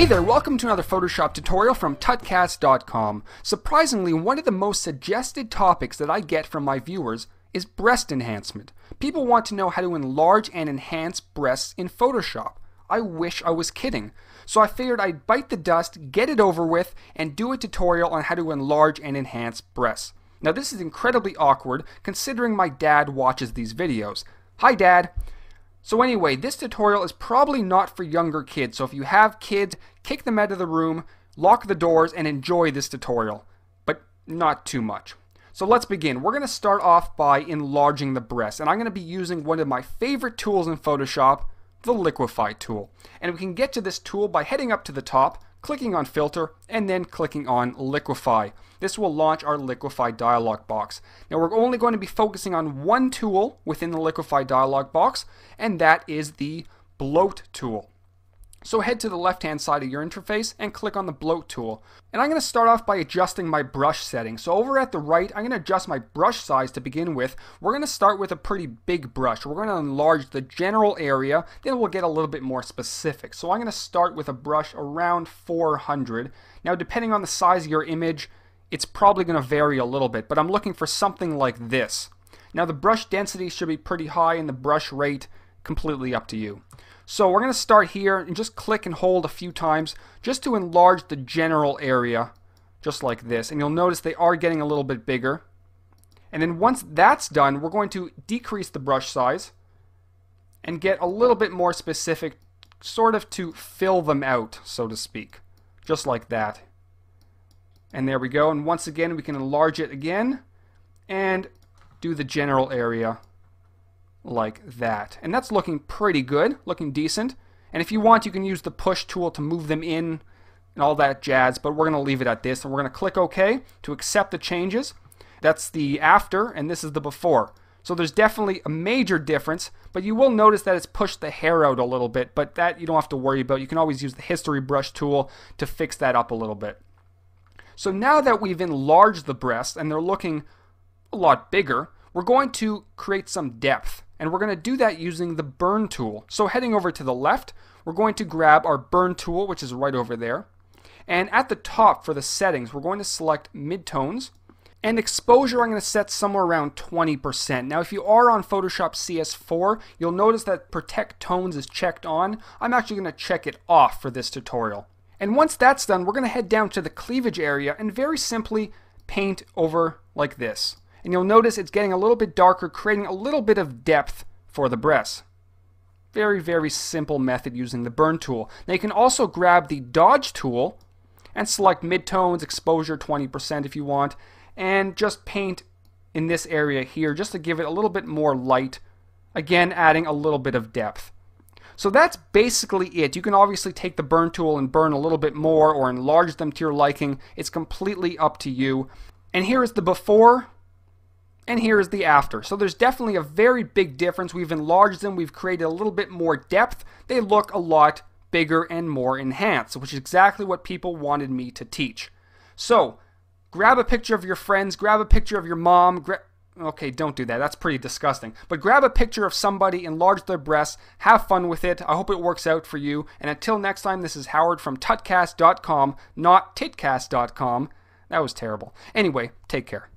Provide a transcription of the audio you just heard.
Hey there, welcome to another Photoshop tutorial from tutcast.com. Surprisingly, one of the most suggested topics that I get from my viewers is breast enhancement. People want to know how to enlarge and enhance breasts in Photoshop. I wish I was kidding. So I figured I'd bite the dust, get it over with, and do a tutorial on how to enlarge and enhance breasts. Now this is incredibly awkward considering my dad watches these videos. Hi Dad! So anyway, this tutorial is probably not for younger kids, so if you have kids, kick them out of the room, lock the doors, and enjoy this tutorial. But not too much. So let's begin. We're going to start off by enlarging the breast, and I'm going to be using one of my favorite tools in Photoshop, the Liquify tool. And we can get to this tool by heading up to the top, clicking on Filter, and then clicking on Liquify. This will launch our Liquify dialog box. Now we're only going to be focusing on one tool within the Liquify dialog box, and that is the Bloat tool. So head to the left-hand side of your interface and click on the Bloat tool. And I'm going to start off by adjusting my brush setting. So over at the right, I'm going to adjust my brush size to begin with. We're going to start with a pretty big brush. We're going to enlarge the general area, then we'll get a little bit more specific. So I'm going to start with a brush around 400. Now depending on the size of your image, it's probably going to vary a little bit, but I'm looking for something like this. Now the brush density should be pretty high and the brush rate completely up to you. So we're going to start here and just click and hold a few times just to enlarge the general area, just like this. And you'll notice they are getting a little bit bigger. And then once that's done, we're going to decrease the brush size and get a little bit more specific, sort of to fill them out, so to speak. Just like that. And there we go. And once again, we can enlarge it again and do the general area like that. And that's looking pretty good, looking decent. And if you want, you can use the push tool to move them in and all that jazz, but we're going to leave it at this. And we're going to click OK to accept the changes. That's the after, and this is the before. So there's definitely a major difference, but you will notice that it's pushed the hair out a little bit, but that you don't have to worry about. You can always use the history brush tool to fix that up a little bit. So now that we've enlarged the breasts and they're looking a lot bigger, we're going to create some depth. And we're going to do that using the burn tool. So heading over to the left, we're going to grab our burn tool, which is right over there. And at the top for the settings, we're going to select midtones. And exposure I'm going to set somewhere around 20%. Now if you are on Photoshop CS4, you'll notice that protect tones is checked on. I'm actually going to check it off for this tutorial. And once that's done, we're going to head down to the cleavage area and very simply paint over like this. And you'll notice it's getting a little bit darker, creating a little bit of depth for the breasts. Very, very simple method using the burn tool. Now you can also grab the dodge tool and select midtones, exposure 20% if you want, and just paint in this area here just to give it a little bit more light, again adding a little bit of depth. So that's basically it. You can obviously take the burn tool and burn a little bit more or enlarge them to your liking. It's completely up to you. And here is the before and here is the after. So there's definitely a very big difference. We've enlarged them, we've created a little bit more depth. They look a lot bigger and more enhanced, which is exactly what people wanted me to teach. So grab a picture of your friends, grab a picture of your mom, okay, don't do that. That's pretty disgusting. But grab a picture of somebody, enlarge their breasts, have fun with it. I hope it works out for you. And until next time, this is Howard from tutcast.com, not titcast.com. That was terrible. Anyway, take care.